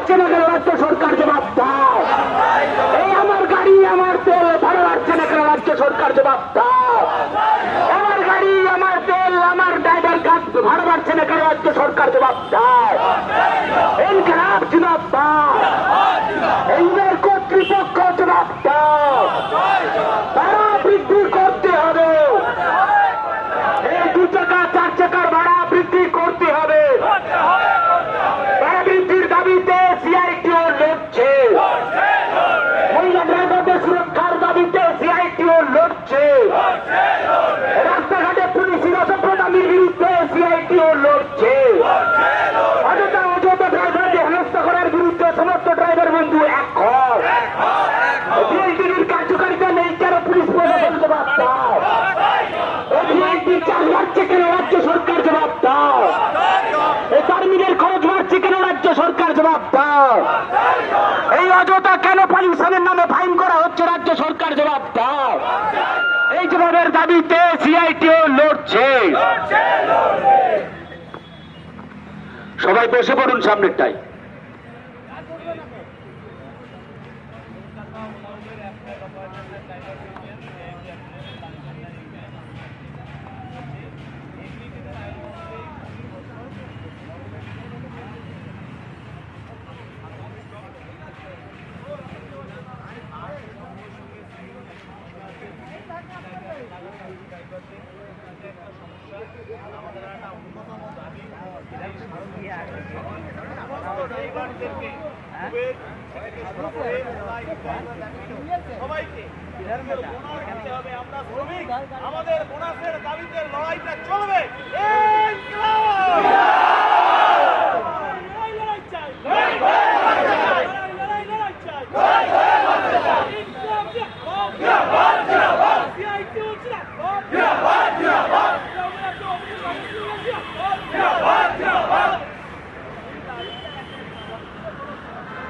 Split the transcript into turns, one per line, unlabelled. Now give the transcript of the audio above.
বাড়ছে না কেন রাজ্য সরকার জবাব দাও। এই আমার গাড়ি আমার তেল ভাড়া বাড়ছে না কেন রাজ্য সরকার জবাব দাও। আমার গাড়ি আমার তেল আমার ড্রাইভার কাজ ভাড়া বাড়ছে না কেন রাজ্য সরকার জবাব দাও। ইনকিলাব জিন্দাবাদ। এইবার কর্তৃপক্ষ জবাব দাও। ভাড়া বৃদ্ধি করতে হবে। এই 2 চাকা 4 চাকার ভাড়া বৃদ্ধি করতে হবে। ভাড়া বৃদ্ধির দাবিতে সিআইটিও লড়ছে। মহিলা ড্রাইভারদের সুরক্ষার দাবিতে সিআইটিও লড়ছে। রাস্তাঘাটে পুলিশের অসভ্যতামির বিরুদ্ধে সিআইটিও লড়ছে। অযথা অযথা ড্রাইভারকে হেনস্থা করার বিরুদ্ধে সমস্ত ড্রাইভার বন্ধু এক ঘর। বিএলটির কার্যকারিতা নেই কেন পুলিশ প্রশাসন জবাব দাও। বিএলটি চার্জ বাড়ছে কেন রাজ্য সরকার জবাব দাও। এই কর্মীদের খরচ বাড়ছে কেন রাজ্য সরকার জবাব দাও। এই অযথা কেন পলিউশনের নামে ফাইন করা হচ্ছে রাজ্য সরকার জবাব দাও। এই জবাবের দাবিতে সিআইটিও লড়ছে। সবাই বসে পড়ুন সামনেরটাই।
আমাদের বোনাসের দাবিতে লড়াইটা চলবে।